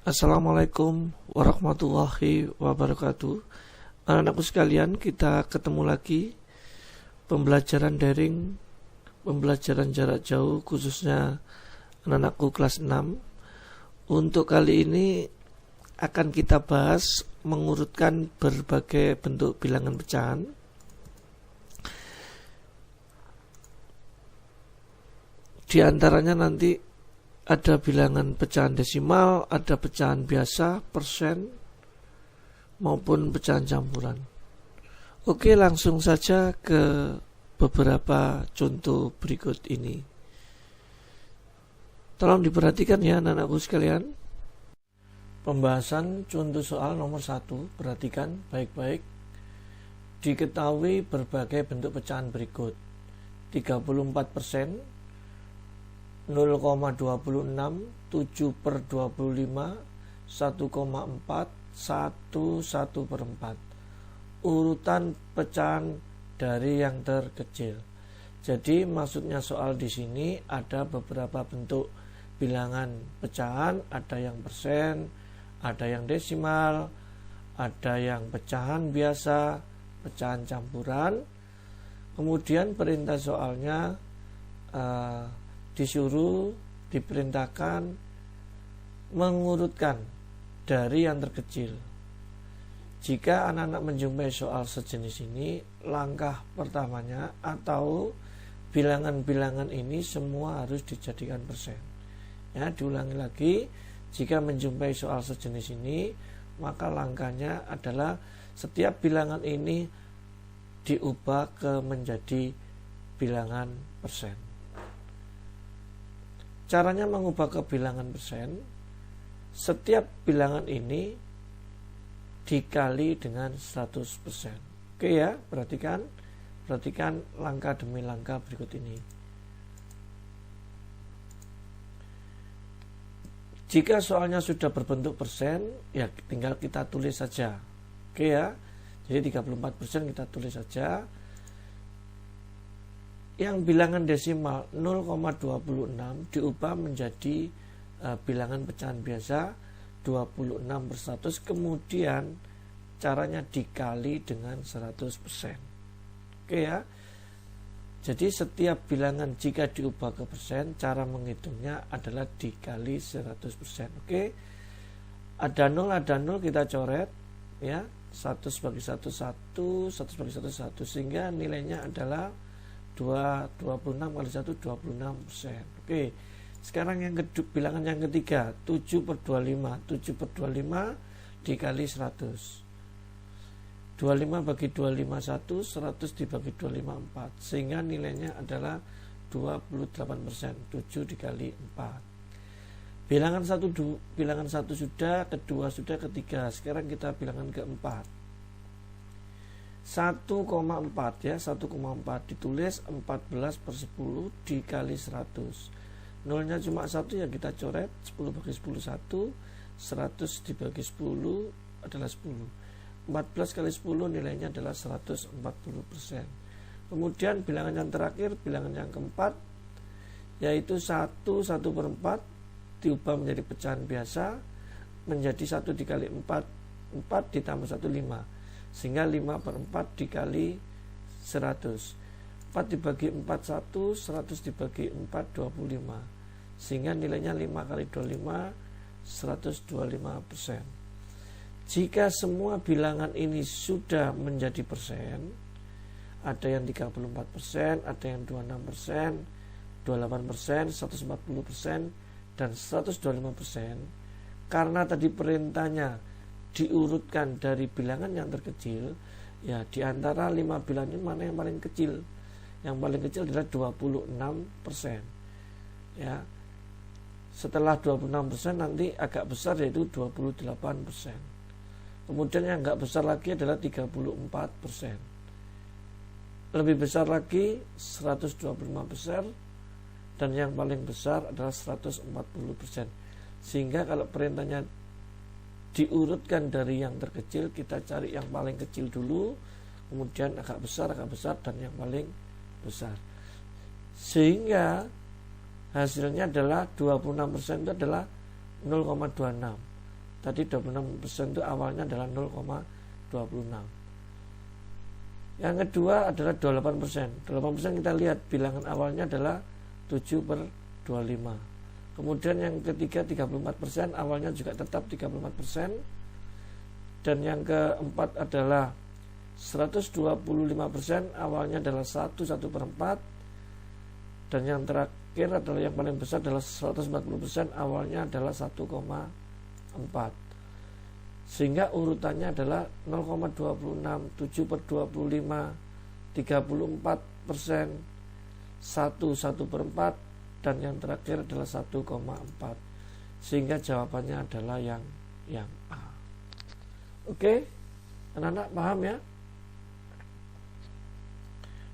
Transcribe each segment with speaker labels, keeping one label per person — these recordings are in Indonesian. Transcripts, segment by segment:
Speaker 1: Assalamualaikum warahmatullahi wabarakatuh. Anak-anakku sekalian, kita ketemu lagi pembelajaran daring, pembelajaran jarak jauh, khususnya anak-anakku kelas 6. Untuk kali ini akan kita bahas mengurutkan berbagai bentuk bilangan pecahan. Di antaranya nanti ada bilangan pecahan desimal, ada pecahan biasa, persen, maupun pecahan campuran. Oke, langsung saja ke beberapa contoh berikut ini. Tolong diperhatikan ya anak-anakku sekalian. Pembahasan contoh soal nomor 1, perhatikan baik-baik. Diketahui berbagai bentuk pecahan berikut. 34%, 0,26, 7/25, 1,4, 1/4. Urutan pecahan dari yang terkecil. Jadi maksudnya soal di sini ada beberapa bentuk bilangan pecahan, ada yang persen, ada yang desimal, ada yang pecahan biasa, pecahan campuran. Kemudian perintah soalnya diperintahkan mengurutkan dari yang terkecil. Jika anak-anak menjumpai soal sejenis ini, langkah pertamanya atau bilangan-bilangan ini semua harus dijadikan persen. Ya, diulangi lagi, jika menjumpai soal sejenis ini, maka langkahnya adalah setiap bilangan ini diubah ke menjadi bilangan persen. Caranya mengubah ke bilangan persen, setiap bilangan ini dikali dengan 100%. Oke ya, perhatikan langkah demi langkah berikut ini. Jika soalnya sudah berbentuk persen, ya tinggal kita tulis saja. Oke ya, jadi 34% kita tulis saja. Yang bilangan desimal 0,26 diubah menjadi bilangan pecahan biasa 26/100, kemudian caranya dikali dengan 100%. Oke ya. Jadi setiap bilangan jika diubah ke persen, cara menghitungnya adalah dikali 100%. Oke. Ada 0 kita coret ya. 1 bagi 1 1, 1 bagi 1 1, sehingga nilainya adalah 26 kali 1, 26%. Oke, sekarang yang bilangan yang ketiga, 7/25. 7/25 dikali 100. 25 bagi 25 1, 100 dibagi 25 4, sehingga nilainya adalah 28%. 7 dikali 4. Bilangan 1 sudah, kedua sudah, ketiga. Sekarang kita bilangan keempat. 1,4 ya, 1,4 ditulis 14/10 dikali 100. Nolnya cuma 1 ya, kita coret. 10 bagi 10 1, 100 dibagi 10 adalah 10. 14 kali 10 nilainya adalah 140%. Kemudian bilangan yang terakhir, bilangan yang keempat, yaitu 1/4 diubah menjadi pecahan biasa menjadi 1 dikali 4, 4 ditambah 1 5, sehingga 5/4 dikali 100. 4 dibagi 4 1, 100 dibagi 4 25, sehingga nilainya 5 kali 25 125%. Jika semua bilangan ini sudah menjadi persen, ada yang 34%, ada yang 26%, 28%, 140%, dan 125%. Karena tadi perintahnya diurutkan dari bilangan yang terkecil, ya di antara 5 bilangan ini mana yang paling kecil? Yang paling kecil adalah 26%. Ya. Setelah 26% nanti agak besar yaitu 28%. Kemudian yang enggak besar lagi adalah 34%. Lebih besar lagi 125%, dan yang paling besar adalah 140%. Sehingga kalau perintahnya diurutkan dari yang terkecil, kita cari yang paling kecil dulu, kemudian agak besar, dan yang paling besar. Sehingga hasilnya adalah 26% itu adalah 0,26. Tadi 26% itu awalnya adalah 0,26. Yang kedua adalah 28%. 28% kita lihat bilangan awalnya adalah 7/25. Kemudian yang ketiga 34%, awalnya juga tetap 34%. Dan yang keempat adalah 125%, awalnya adalah 1/4. Dan yang terakhir adalah yang paling besar adalah 140%, awalnya adalah 1,4. Sehingga urutannya adalah 0,26, 7/25, 34%, 1/4, dan yang terakhir adalah 1,4. Sehingga jawabannya adalah yang A. Oke, anak-anak paham ya?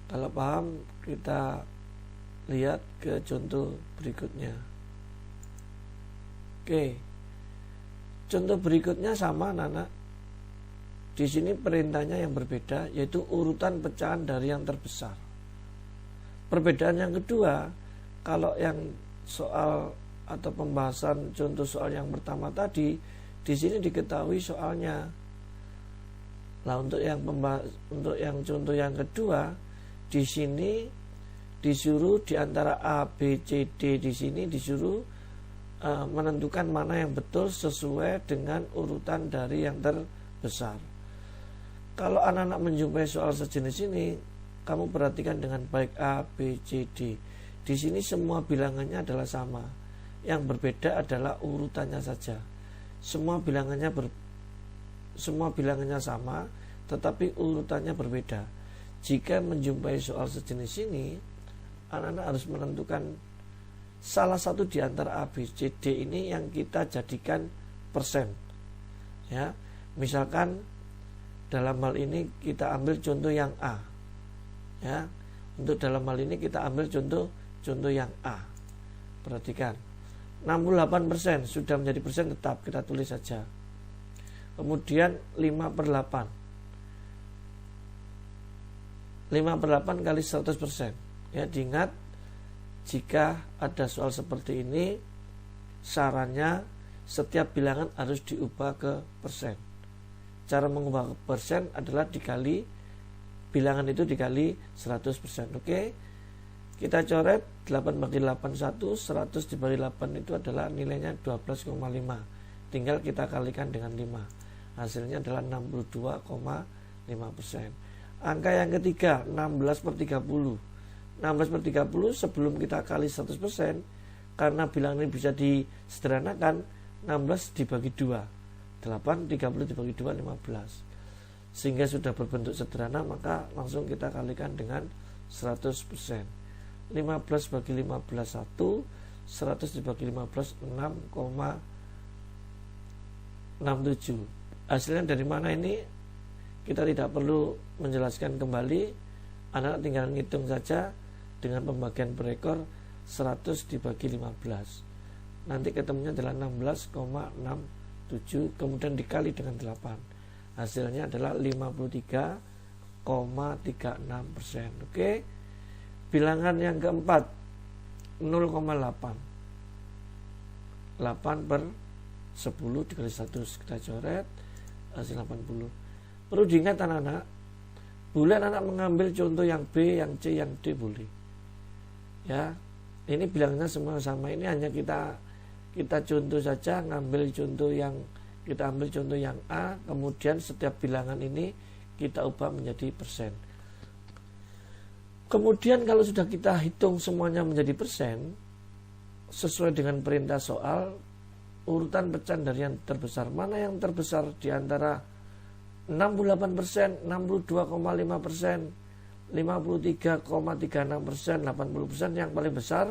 Speaker 1: Kalau paham, kita lihat ke contoh berikutnya. Oke, contoh berikutnya sama, anak-anak. Di sini perintahnya yang berbeda, yaitu urutan pecahan dari yang terbesar. Perbedaan yang kedua, kalau yang soal atau pembahasan contoh soal yang pertama tadi, di sini diketahui soalnya. Nah, untuk yang contoh yang kedua, di sini disuruh di antara A, B, C, D, di sini disuruh menentukan mana yang betul sesuai dengan urutan dari yang terbesar. Kalau anak-anak menjumpai soal sejenis ini, kamu perhatikan dengan baik A, B, C, D. Di sini semua bilangannya adalah sama. Yang berbeda adalah urutannya saja. Semua bilangannya sama, tetapi urutannya berbeda. Jika menjumpai soal sejenis ini, anak-anak harus menentukan salah satu di antara A, B, C, D ini yang kita jadikan persen. Ya, misalkan dalam hal ini kita ambil contoh yang A. Ya, untuk dalam hal ini kita ambil contoh yang A. Perhatikan, 68% sudah menjadi persen tetap, kita tulis saja. Kemudian 5/8. 5/8 kali 100%. Ya, diingat, jika ada soal seperti ini, sarannya setiap bilangan harus diubah ke persen. Cara mengubah ke persen adalah dikali bilangan itu dikali 100%. Oke, kita coret 8/8 1, 100 dibagi 8 itu adalah nilainya 12,5. Tinggal kita kalikan dengan 5. Hasilnya adalah 62,5%. Angka yang ketiga 16/30. 16/30 sebelum kita kali 100%, karena bilangan ini bisa disederhanakan, 16 dibagi 2, 8, 30 dibagi 2, 15. Sehingga sudah berbentuk sederhana, maka langsung kita kalikan dengan 100%. 15 bagi 15 1, 100 dibagi 15 6,67. Hasilnya dari mana ini? Kita tidak perlu menjelaskan kembali, anak tinggal ngitung saja dengan pembagian berekor 100 dibagi 15. Nanti ketemunya adalah 16,67, kemudian dikali dengan 8. Hasilnya /adalah 53,36%. Oke. Bilangan yang keempat 0,8. 8/10 dikali 100, kita coret, hasil 80. Perlu diingat anak-anak, boleh anak mengambil contoh yang B, yang C, yang D boleh. Ya, ini bilangnya semua sama. Ini hanya kita contoh saja, ngambil contoh yang kita ambil contoh yang A, kemudian setiap bilangan ini kita ubah menjadi persen. Kemudian kalau sudah kita hitung semuanya menjadi persen, sesuai dengan perintah soal, urutan pecahan dari yang terbesar. Mana yang terbesar di antara 68%, 62,5%, 53,36%, 80%, yang paling besar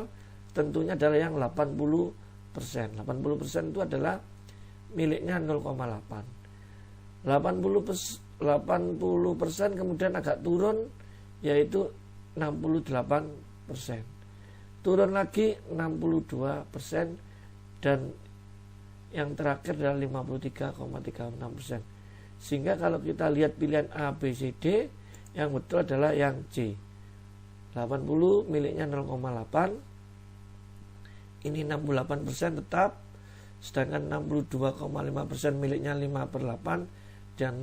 Speaker 1: tentunya adalah yang 80%. 80% itu adalah miliknya 0,8. 80% kemudian agak turun, yaitu 68%. Turun lagi 62%, dan yang terakhir adalah 53,36%. Sehingga kalau kita lihat pilihan A, B, C, D, yang betul adalah yang C. 80 miliknya 0,8. Ini 68% tetap. Sedangkan 62,5% miliknya 5/8. Dan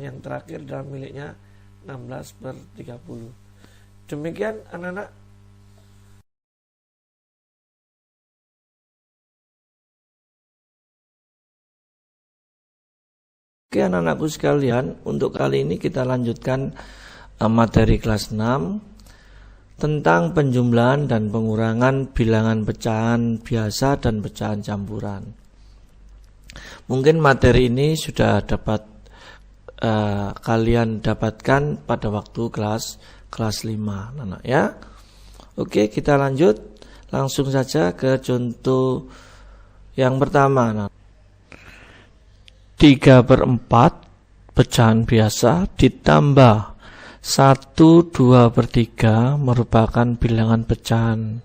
Speaker 1: yang terakhir adalah miliknya 16/30. Demikian anak-anak. Oke anak-anakku sekalian, untuk kali ini kita lanjutkan materi kelas 6 tentang penjumlahan dan pengurangan bilangan pecahan biasa dan pecahan campuran. Mungkin materi ini sudah dapat kalian dapatkan pada waktu kelas 5 anak ya. Oke, kita lanjut langsung saja ke contoh yang pertama. 3/4 pecahan biasa ditambah 1/2/3 merupakan bilangan pecahan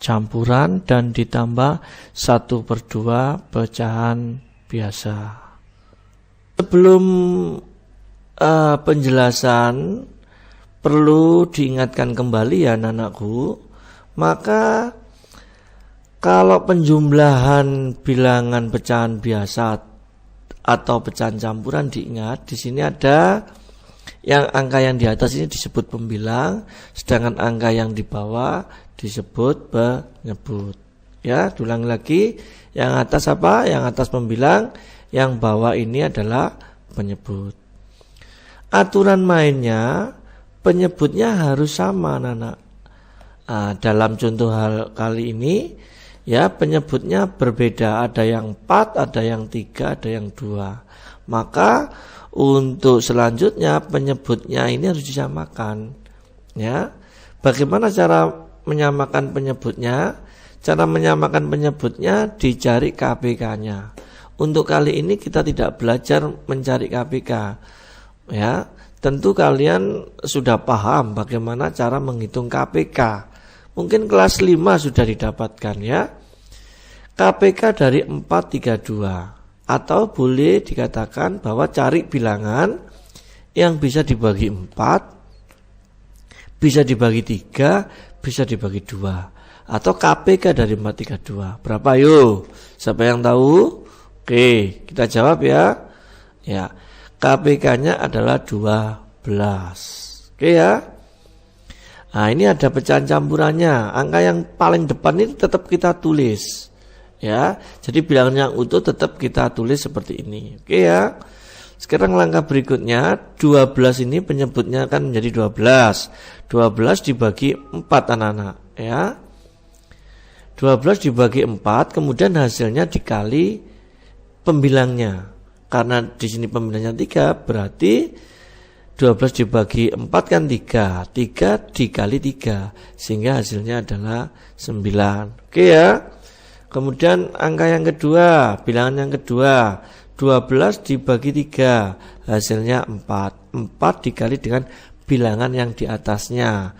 Speaker 1: campuran dan ditambah 1/2 pecahan biasa. Sebelum penjelasan perlu diingatkan kembali ya anak-anakku, maka kalau penjumlahan bilangan pecahan biasa atau pecahan campuran, diingat di sini ada yang angka yang di atas ini disebut pembilang, sedangkan angka yang di bawah disebut penyebut. Ya, ulang lagi, yang atas apa? Yang atas pembilang, yang bawah ini adalah penyebut. Aturan mainnya, penyebutnya harus sama anak-anak. Dalam contoh hal kali ini ya, penyebutnya berbeda, ada yang 4, ada yang 3, ada yang 2. Maka untuk selanjutnya penyebutnya ini harus disamakan. Ya. Bagaimana cara menyamakan penyebutnya? Cara menyamakan penyebutnya dicari KPK-nya. Untuk kali ini kita tidak belajar mencari KPK. Ya, tentu kalian sudah paham bagaimana cara menghitung KPK. Mungkin kelas 5 sudah didapatkan ya. KPK dari 432. Atau boleh dikatakan bahwa cari bilangan yang bisa dibagi 4, bisa dibagi 3, bisa dibagi 2. Atau KPK dari 432. Berapa yuk? Siapa yang tahu? Oke, kita jawab ya. Ya, KPK-nya adalah 12. Oke ya. Nah, ini ada pecahan campurannya. Angka yang paling depan ini tetap kita tulis. Ya, jadi bilangan yang utuh tetap kita tulis seperti ini. Oke ya. Sekarang langkah berikutnya, 12 ini penyebutnya kan menjadi 12. 12 dibagi 4 anak-anak ya. 12 dibagi 4, kemudian hasilnya dikali pembilangnya. Karena di sini pembilangnya 3, berarti 12 dibagi 4 kan 3. 3 dikali 3, sehingga hasilnya adalah 9. Oke ya. Kemudian angka yang kedua, bilangan yang kedua, 12 dibagi 3, hasilnya 4. 4 dikali dengan bilangan yang di atasnya,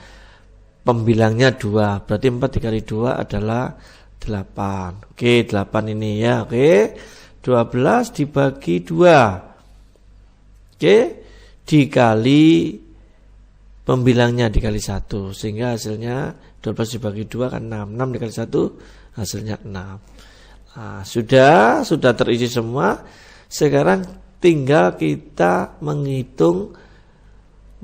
Speaker 1: pembilangnya 2, berarti 4 dikali 2 adalah 8. Oke, 8 ini ya, oke. 12 dibagi 2, oke, dikali pembilangnya dikali 1, sehingga hasilnya 12 dibagi 2 kan 6. 6 dikali 1 hasilnya 6. Nah, sudah terisi semua. Sekarang tinggal kita menghitung,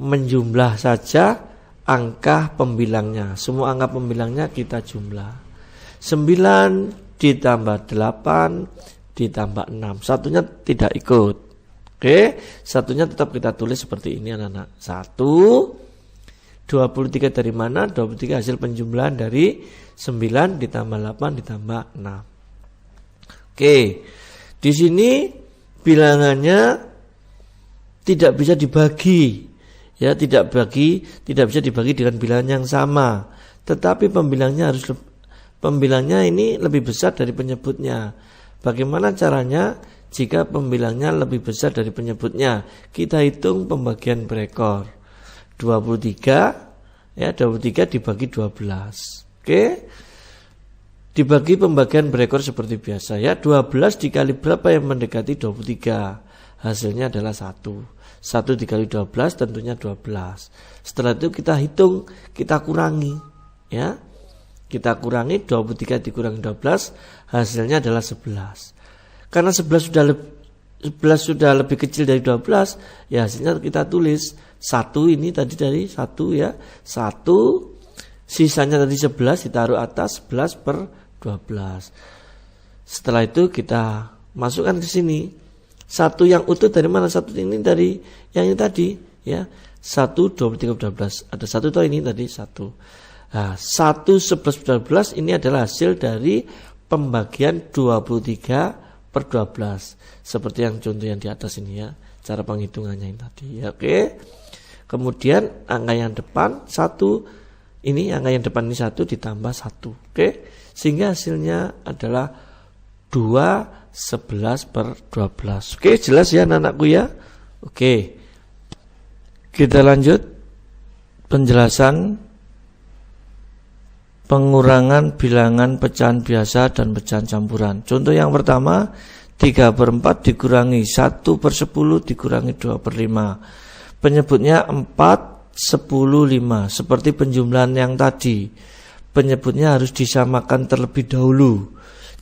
Speaker 1: menjumlah saja angka pembilangnya. Semua angka pembilangnya kita jumlah. 9 ditambah 8 ditambah 6. Satunya tidak ikut. Oke, satunya tetap kita tulis seperti ini anak-anak. 1, 23 dari mana? 23 hasil penjumlahan dari 9 ditambah 8 ditambah 6. Oke, di sini bilangannya tidak bisa dibagi. Ya, tidak bisa dibagi dengan bilangan yang sama. Tetapi pembilangnya ini lebih besar dari penyebutnya. Bagaimana caranya? Jika pembilangnya lebih besar dari penyebutnya, kita hitung pembagian berekor. 23 dibagi 12. Oke. Dibagi pembagian berekor seperti biasa ya. 12 dikali berapa yang mendekati 23? Hasilnya adalah 1. 1 dikali 12 tentunya 12. Setelah itu kita hitung, kita kurangi ya. Kita kurangi 23 dikurangi 12, hasilnya adalah 11. Karena 11 sudah lebih kecil dari 12, ya hasilnya kita tulis 1 ini tadi dari 1 ya. 1, sisanya tadi 11 ditaruh atas, 11 per 12. Setelah itu kita masukkan ke sini. 1 yang utuh dari mana? 1 ini dari yang ini tadi ya. 1, 23, 12. Ada 1 toh ini tadi 1. Nah, 1, 11, 12 ini adalah hasil dari pembagian 23 per 12. Seperti yang contoh yang di atas ini ya. Cara penghitungannya ini tadi ya. Oke. Kemudian angka yang depan 1. Ini angka yang depan ini 1 ditambah 1. Oke. Sehingga hasilnya adalah 2, 11 per 12. Oke, jelas ya anak-anakku ya. Oke. Kita lanjut penjelasan pengurangan bilangan pecahan biasa dan pecahan campuran. Contoh yang pertama, 3/4 dikurangi 1/10 dikurangi 2/5. Penyebutnya 4, 10, 5. Seperti penjumlahan yang tadi. Penyebutnya harus disamakan terlebih dahulu.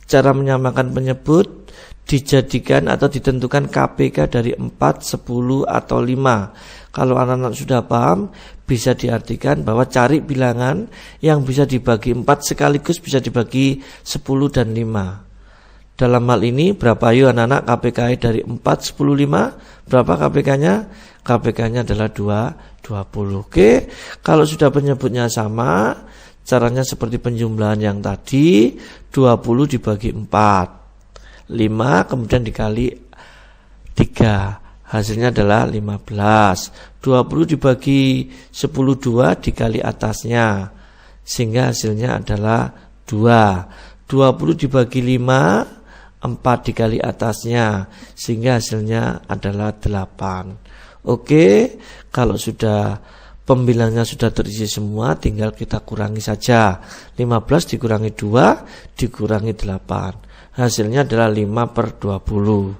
Speaker 1: Cara menyamakan penyebut dijadikan atau ditentukan KPK dari 4, 10, atau 5. Kalau anak-anak sudah paham, bisa diartikan bahwa cari bilangan yang bisa dibagi 4 sekaligus bisa dibagi 10 dan 5. Dalam hal ini berapa yuk anak-anak KPK dari 4, 10, 5? Berapa KPK-nya? KPK-nya adalah 20. Oke, kalau sudah penyebutnya sama, caranya seperti penjumlahan yang tadi, 20 dibagi 4. 5 kemudian dikali 3. Hasilnya adalah 15. 20 dibagi 10, 2 dikali atasnya. Sehingga hasilnya adalah 2. 20 dibagi 5, 4 dikali atasnya. Sehingga hasilnya adalah 8. Oke, kalau sudah pembilangnya sudah terisi semua, tinggal kita kurangi saja. 15 dikurangi 2 dikurangi 8. Hasilnya adalah 5/20.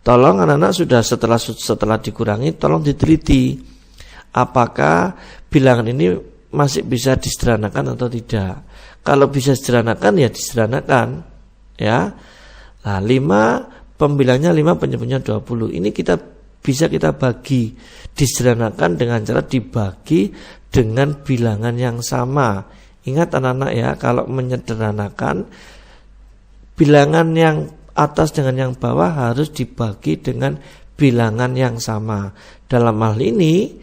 Speaker 1: Tolong anak-anak sudah setelah dikurangi, tolong diteliti apakah bilangan ini masih bisa disederhanakan atau tidak. Kalau bisa disederhanakan ya disederhanakan ya. Nah, 5 pembilangnya 5, penyebutnya 20. Ini bisa kita bagi, disederhanakan dengan cara dibagi dengan bilangan yang sama. Ingat anak-anak ya, kalau menyederhanakan bilangan yang atas dengan yang bawah harus dibagi dengan bilangan yang sama. Dalam hal ini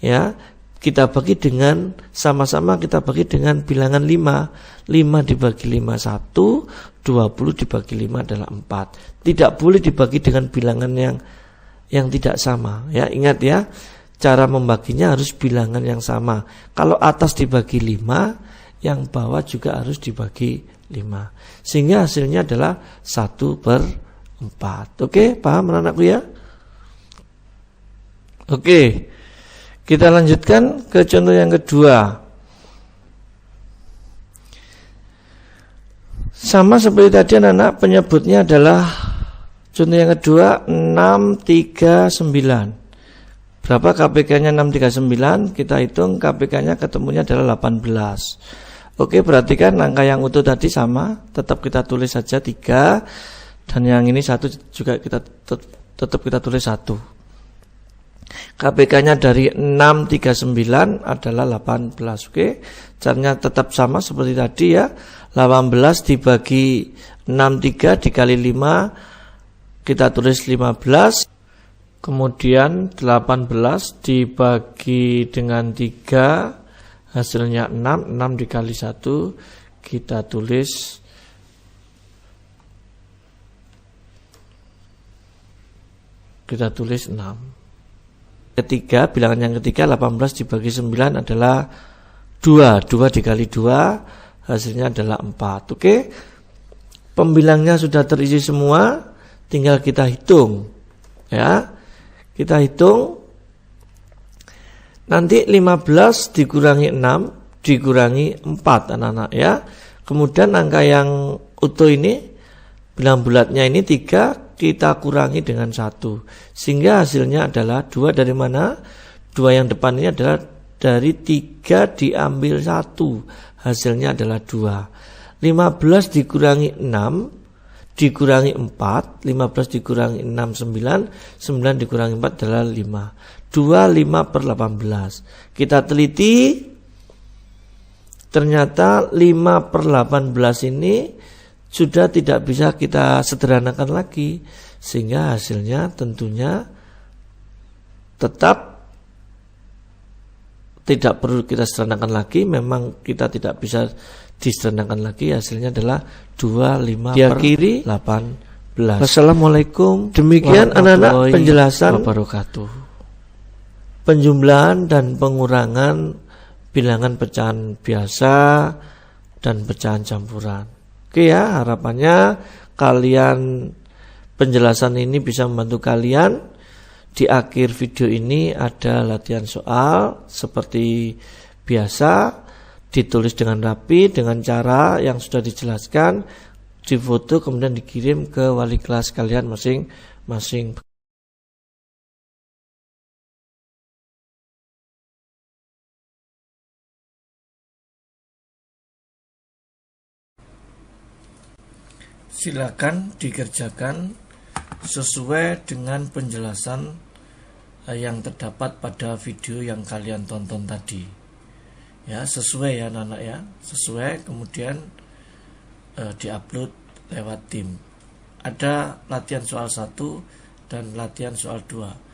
Speaker 1: ya, kita bagi dengan sama-sama kita bagi dengan bilangan 5. 5 dibagi 5 1, 20 dibagi 5 adalah 4. Tidak boleh dibagi dengan bilangan yang tidak sama ya. Ingat ya, cara membaginya harus bilangan yang sama. Kalau atas dibagi 5, yang bawah juga harus dibagi 5. Sehingga hasilnya adalah 1/4. Oke, paham anak-anakku ya? Oke, kita lanjutkan ke contoh yang kedua. Sama seperti tadi anak-anak, penyebutnya adalah contoh yang kedua 639. Berapa KPK-nya 639? Kita hitung KPK-nya ketemunya adalah 18. Oke, perhatikan angka yang utuh tadi sama, tetap kita tulis saja 3, dan yang ini 1 juga kita tetap kita tulis 1. KPK-nya dari 639 adalah 18. Oke, caranya tetap sama seperti tadi ya. 18 dibagi 63 dikali 5, kita tulis 15. Kemudian 18 dibagi dengan 3, hasilnya 6. 6 dikali 1 kita tulis 6. ketiga, bilangan yang ketiga 18 dibagi 9 adalah 2. 2 dikali 2 hasilnya adalah 4. Oke. Pembilangnya sudah terisi semua, tinggal kita hitung. Ya. Kita hitung. Nanti 15 dikurangi 6 dikurangi 4 anak-anak ya. Kemudian angka yang utuh ini, bilangan bulatnya ini 3 kita kurangi dengan 1. Sehingga hasilnya adalah 2 dari mana? 2 yang depan ini adalah dari 3 diambil 1. Hasilnya adalah 2. 15 dikurangi 6 dikurangi 4. 15 dikurangi 6 9. 9 dikurangi 4 adalah 5. 5 per 18. Kita teliti, ternyata 5 per 18 ini sudah tidak bisa kita sederhanakan lagi, sehingga hasilnya tentunya tetap tidak perlu kita sederhanakan lagi. Memang kita tidak bisa disederhanakan lagi, hasilnya adalah 25 per kiri 18. Wassalamualaikum. Demikian anak-anak penjelasan wabarakatuh. Penjumlahan dan pengurangan bilangan pecahan biasa dan pecahan campuran. Oke ya, harapannya kalian, penjelasan ini bisa membantu kalian. Di akhir video ini ada latihan soal seperti biasa, ditulis dengan rapi dengan cara yang sudah dijelaskan, difoto kemudian dikirim ke wali kelas kalian masing-masing. Silakan dikerjakan sesuai dengan penjelasan yang terdapat pada video yang kalian tonton tadi. Ya, sesuai ya anak-anak ya, sesuai, kemudian diupload lewat tim. Ada latihan soal 1 dan latihan soal 2.